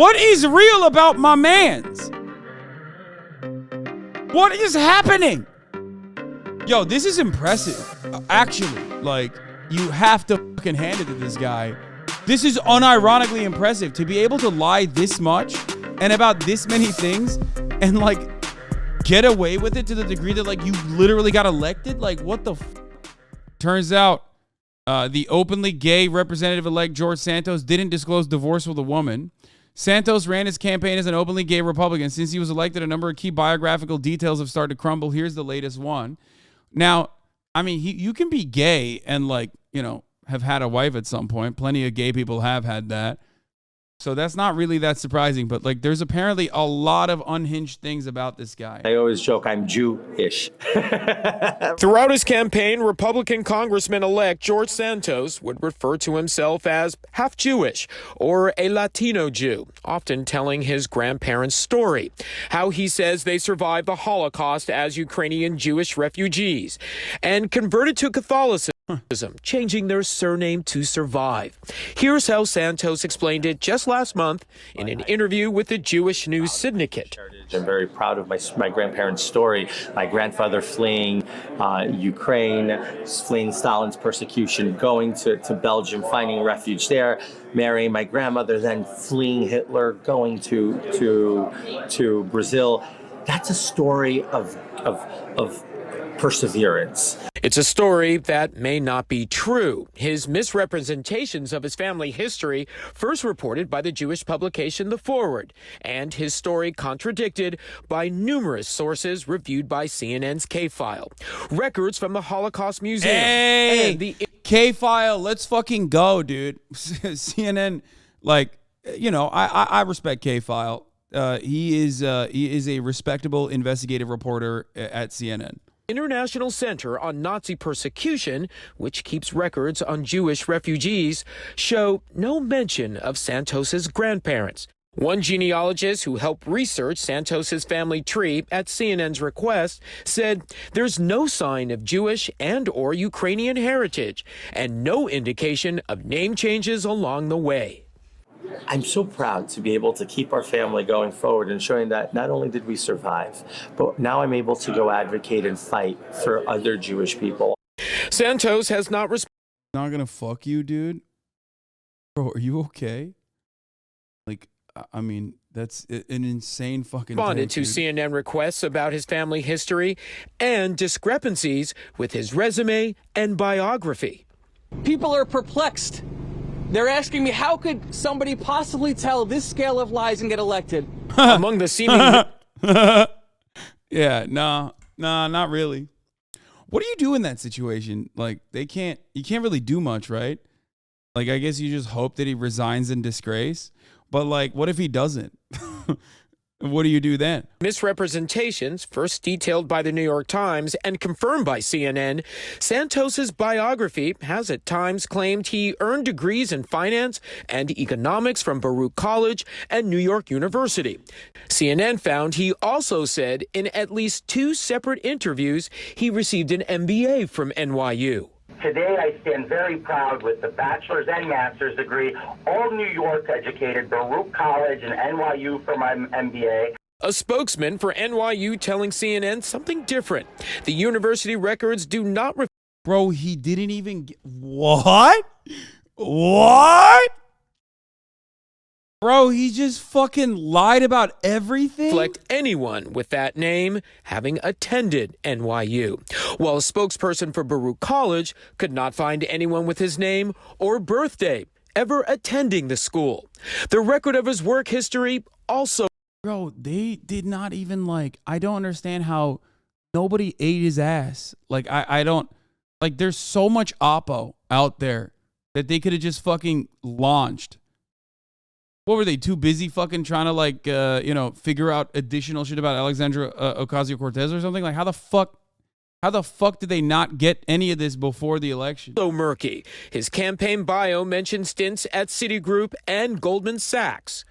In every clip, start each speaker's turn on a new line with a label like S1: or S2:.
S1: What is real about my mans? What is happening? Yo, this is impressive. Actually, like, you have to fucking hand it to this guy. This is unironically impressive to be able to lie this much and about this many things and, like, get away with it to the degree that, like, you literally got elected. Like, what the Turns out the openly gay representative-elect George Santos didn't disclose divorce with a woman. Santos ran his campaign as an openly gay Republican. Since he was elected, a number of key biographical details have started to crumble. Here's the latest one. Now, I mean, you can be gay and, like, you know, have had a wife at some point. Plenty of gay people have had that. So that's not really that surprising, but, like, there's apparently a lot of unhinged things about this guy.
S2: I always joke I'm Jew-ish.
S3: Throughout his campaign, Republican Congressman-elect George Santos would refer to himself as half Jewish or a Latino Jew, often telling his grandparents' story, how he says they survived the Holocaust as Ukrainian Jewish refugees and converted to Catholicism, changing their surname to survive. Here's how Santos explained it just last month in an interview with the Jewish News Syndicate.
S2: I'm very proud of my grandparents' story. My grandfather fleeing Ukraine, fleeing Stalin's persecution, going to Belgium, finding refuge there, marrying my grandmother, then fleeing Hitler, going to Brazil. That's a story of perseverance.
S3: It's a story that may not be true. His misrepresentations of his family history first reported by the Jewish publication The Forward, and his story contradicted by numerous sources reviewed by CNN's K-File. Records from the Holocaust Museum.
S1: Hey,
S3: and the
S1: K-File, let's fucking go, dude. CNN, like, you know, I respect K-File. He is a respectable investigative reporter at CNN.
S3: International Center on Nazi Persecution, which keeps records on Jewish refugees, show no mention of Santos's grandparents. One genealogist who helped research Santos's family tree at CNN's request said there's no sign of Jewish and/or Ukrainian heritage and no indication of name changes along the way.
S2: I'm so proud to be able to keep our family going forward and showing that not only did we survive, but now I'm able to go advocate and fight for other Jewish people.
S3: Santos has not responded.
S1: Not gonna fuck you, dude. Bro, are you okay? Like, I mean, that's an insane fucking
S3: Responded
S1: take,
S3: to
S1: dude.
S3: CNN requests about his family history and discrepancies with his resume and biography.
S4: People are perplexed. They're asking me, how could somebody possibly tell this scale of lies and get elected?
S3: Among the seeming...
S1: Yeah, nah, not really. What do you do in that situation? Like, you can't really do much, right? Like, I guess you just hope that he resigns in disgrace. But, like, what if he doesn't? What do you do then?
S3: Misrepresentations, first detailed by the New York Times and confirmed by CNN, Santos's biography has at times claimed he earned degrees in finance and economics from Baruch College and New York University. CNN found he also said in at least 2 separate interviews he received an MBA from NYU.
S5: Today, I stand very proud with the bachelor's and master's degree, all New York educated, Baruch College and NYU for my MBA.
S3: A spokesman for NYU telling CNN something different. The university records do not reflect.
S1: Bro, he didn't even get... What? What? Bro, he just fucking lied about everything?
S3: Reflect anyone with that name having attended NYU, while a spokesperson for Baruch College could not find anyone with his name or birthday ever attending the school. The record of his work history also...
S1: Bro, they did not even, like... I don't understand how nobody ate his ass. Like, I don't... Like, there's so much Oppo out there that they could have just fucking launched. What were they, too busy fucking trying to, like, you know, figure out additional shit about Alexandra Ocasio-Cortez or something? Like, how the fuck did they not get any of this before the election?
S3: So murky. His campaign bio mentioned stints at Citigroup and Goldman Sachs.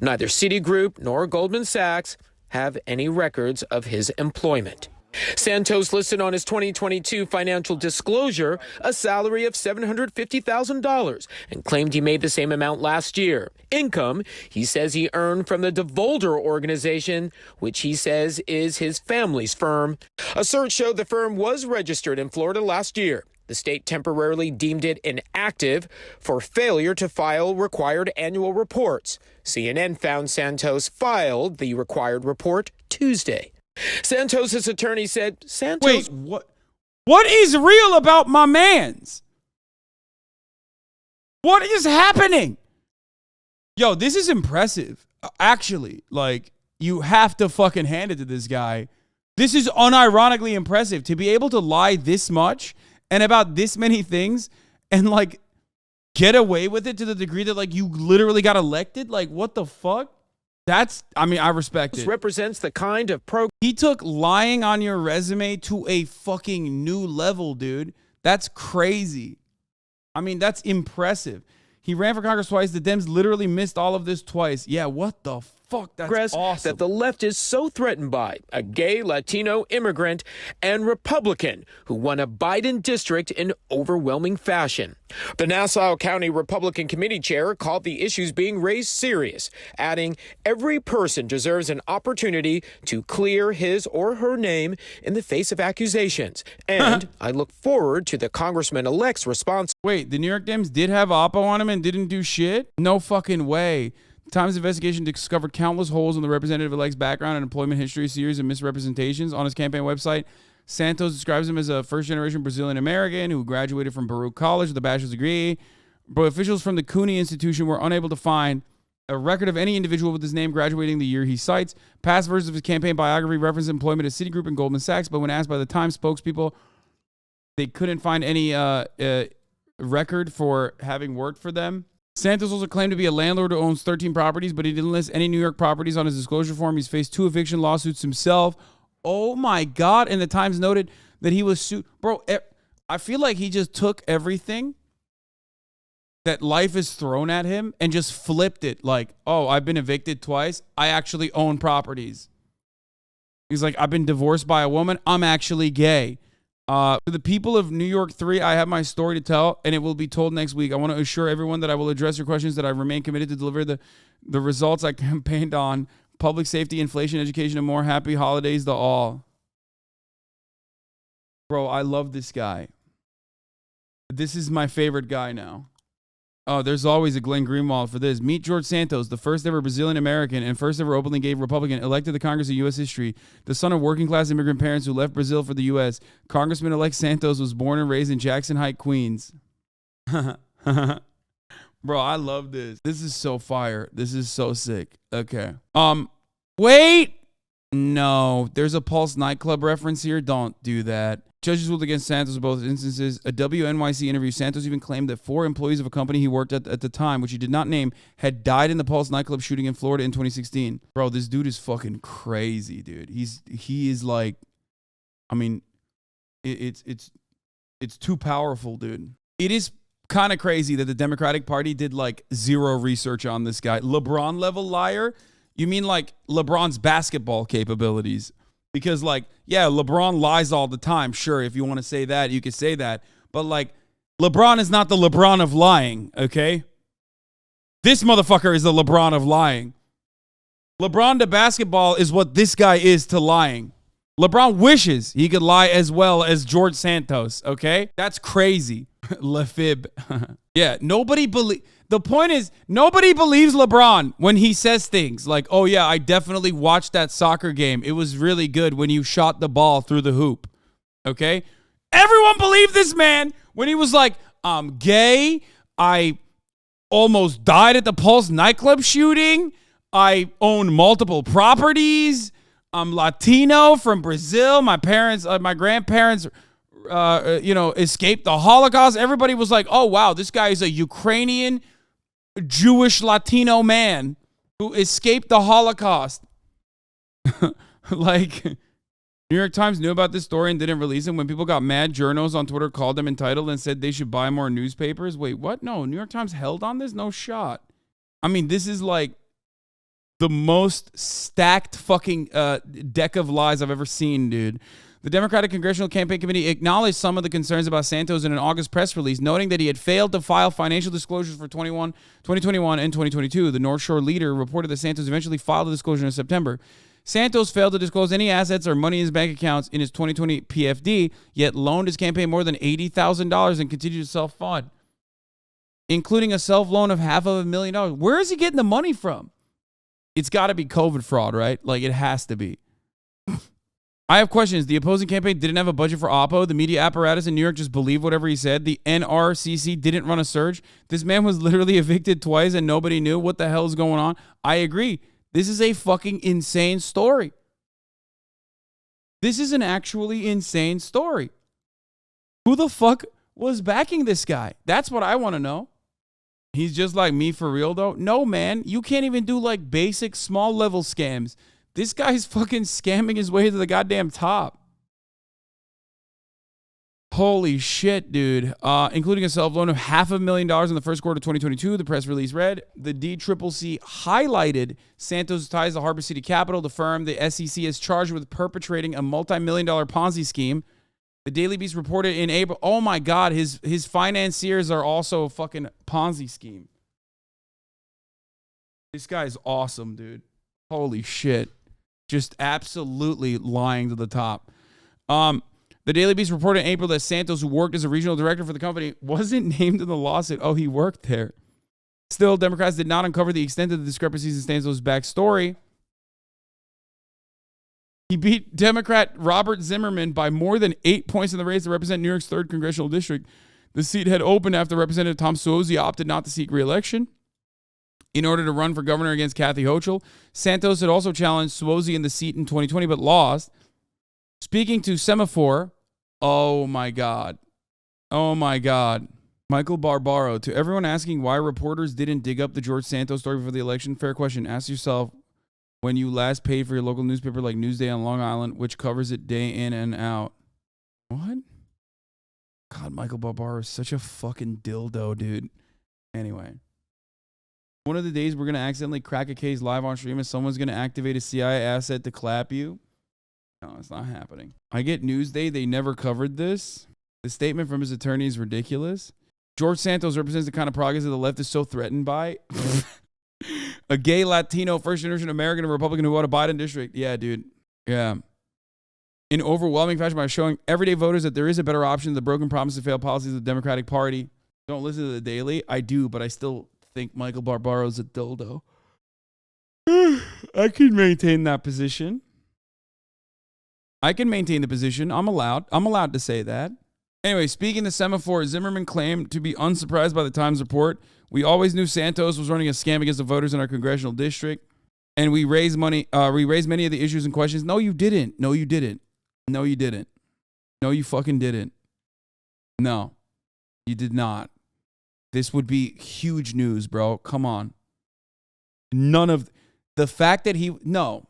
S3: Neither Citigroup nor Goldman Sachs have any records of his employment. Santos listed on his 2022 financial disclosure a salary of $750,000 and claimed he made the same amount last year. Income he says he earned from the DeVolder organization, which he says is his family's firm. A search showed the firm was registered in Florida last year. The state temporarily deemed it inactive for failure to file required annual reports. CNN found Santos filed the required report Tuesday. Santos' attorney said Santos...
S1: Wait, what is real about my mans? What is happening? Yo, this is impressive. Actually, like, you have to fucking hand it to this guy. This is unironically impressive to be able to lie this much and about this many things and, like, get away with it to the degree that, like, you literally got elected. Like, what the fuck? I respect it.
S3: Represents the kind of
S1: He took lying on your resume to a fucking new level, dude. That's crazy. I mean, that's impressive. He ran for Congress twice. The Dems literally missed all of this twice. Yeah, what the fuck? That's awesome.
S3: That the left is so threatened by a gay Latino immigrant and Republican who won a Biden district in overwhelming fashion. The Nassau County Republican Committee chair called the issues being raised serious, adding, every person deserves an opportunity to clear his or her name in the face of accusations. And I look forward to the Congressman-elect's response.
S1: Wait, the New York Dems did have Oppo on him and didn't do shit? No fucking way. Times investigation discovered countless holes in the representative-elect's background and employment history, series of misrepresentations. On his campaign website, Santos describes him as a first-generation Brazilian-American who graduated from Baruch College with a bachelor's degree. But officials from the Cooney Institution were unable to find a record of any individual with his name graduating the year he cites. Past versions of his campaign biography reference employment at Citigroup and Goldman Sachs, but when asked by the Times spokespeople, they couldn't find any record for having worked for them. Santos also claimed to be a landlord who owns 13 properties, but he didn't list any New York properties on his disclosure form. He's faced 2 eviction lawsuits himself. Oh my God. And the Times noted that he was sued. Bro, I feel like he just took everything that life is thrown at him and just flipped it. Like, oh, I've been evicted twice. I actually own properties. He's like, I've been divorced by a woman. I'm actually gay. To the people of New York 3, I have my story to tell, and it will be told next week. I want to assure everyone that I will address your questions, that I remain committed to deliver the results I campaigned on: public safety, inflation, education, and more. Happy holidays to all. Bro, I love this guy. This is my favorite guy now. Oh, there's always a Glenn Greenwald for this. Meet George Santos, the first ever Brazilian American and first ever openly gay Republican elected to the Congress of U.S. history. The son of working class immigrant parents who left Brazil for the U.S., Congressman-elect Santos was born and raised in Jackson Heights, Queens. Bro, I love this. This is so fire. This is so sick. Okay. Wait. No, there's a Pulse nightclub reference here. Don't do that. Judges ruled against Santos in both instances. A WNYC interview, Santos even claimed that 4 employees of a company he worked at the time, which he did not name, had died in the Pulse nightclub shooting in Florida in 2016. Bro, this dude is fucking crazy, dude. He is like, I mean, it's too powerful, dude. It is kind of crazy that the Democratic Party did like 0 research on this guy. LeBron level liar? You mean like LeBron's basketball capabilities? Because, like, yeah, LeBron lies all the time. Sure, if you want to say that, you could say that. But, like, LeBron is not the LeBron of lying, okay? This motherfucker is the LeBron of lying. LeBron to basketball is what this guy is to lying. LeBron wishes he could lie as well as George Santos, okay? That's crazy. LeFib. Yeah, the point is, nobody believes LeBron when he says things like, oh yeah, I definitely watched that soccer game. It was really good when you shot the ball through the hoop. Okay? Everyone believed this man when he was like, I'm gay. I almost died at the Pulse nightclub shooting. I own multiple properties. I'm Latino from Brazil. My grandparents escaped the Holocaust. Everybody was like, oh, wow, this guy is a Ukrainian Jewish Latino man who escaped the Holocaust. Like, New York Times knew about this story and didn't release it. When people got mad, journals on Twitter called them entitled and said they should buy more newspapers. Wait, what? No, New York Times held on this? No shot. I mean, this is like the most stacked fucking deck of lies I've ever seen, dude. The Democratic Congressional Campaign Committee acknowledged some of the concerns about Santos in an August press release, noting that he had failed to file financial disclosures for 2021 and 2022. The North Shore leader reported that Santos eventually filed a disclosure in September. Santos failed to disclose any assets or money in his bank accounts in his 2020 PFD, yet loaned his campaign more than $80,000 and continued to self-fund, including a self-loan of $500,000. Where is he getting the money from? It's got to be COVID fraud, right? Like, it has to be. I have questions. The opposing campaign didn't have a budget for Oppo. The media apparatus in New York just believed whatever he said. The NRCC didn't run a search. This man was literally evicted twice and nobody knew what the hell is going on. I agree. This is a fucking insane story. This is an actually insane story. Who the fuck was backing this guy? That's what I want to know. He's just like me for real, though? No, man. You can't even do like basic small level scams. This guy's fucking scamming his way to the goddamn top. Holy shit, dude. Including a self-loan of $500,000 in the first quarter of 2022, the press release read. The DCCC highlighted Santos' ties to Harbor City Capital, the firm the SEC is charged with perpetrating a multi-million-dollar Ponzi scheme. The Daily Beast reported in April. Oh my God, his financiers are also a fucking Ponzi scheme. This guy's awesome, dude. Holy shit. Just absolutely lying to the top. The Daily Beast reported in April that Santos, who worked as a regional director for the company, wasn't named in the lawsuit. Oh, he worked there. Still, Democrats did not uncover the extent of the discrepancies in Santos' backstory. He beat Democrat Robert Zimmerman by more than 8 points in the race to represent New York's 3rd congressional district. The seat had opened after Representative Tom Suozzi opted not to seek re-election in order to run for governor against Kathy Hochul. Santos had also challenged Suozzi in the seat in 2020, but lost. Speaking to Semaphore, oh my God. Michael Barbaro, to everyone asking why reporters didn't dig up the George Santos story before the election, fair question. Ask yourself when you last paid for your local newspaper like Newsday on Long Island, which covers it day in and out. What? God, Michael Barbaro is such a fucking dildo, dude. Anyway. One of the days we're going to accidentally crack a case live on stream and someone's going to activate a CIA asset to clap you. No, it's not happening. I get Newsday. They never covered this. The statement from his attorney is ridiculous. George Santos represents the kind of progress that the left is so threatened by. A gay Latino first generation American and Republican who won a Biden district. Yeah, dude. Yeah. In overwhelming fashion by showing everyday voters that there is a better option than the broken promises and failed policies of the Democratic Party. Don't listen to the Daily. I do, but I still think Michael Barbaro's a dildo. I can maintain that position. I can maintain the position. I'm allowed to say that. Anyway, speaking to Semaphore, Zimmerman claimed to be unsurprised by the Times report. We always knew Santos was running a scam against the voters in our congressional district, and we raised money. We raised many of the issues and questions. No, you didn't. No, you didn't. No, you didn't. No, you fucking didn't. No, you did not. This would be huge news, bro. Come on. None of the fact that no.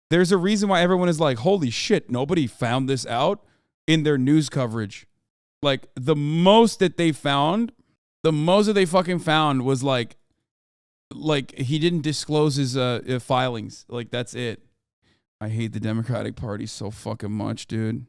S1: There's a reason why everyone is like, holy shit, nobody found this out in their news coverage. Like, the most that they fucking found was like he didn't disclose his filings. Like, that's it. I hate the Democratic Party so fucking much, dude.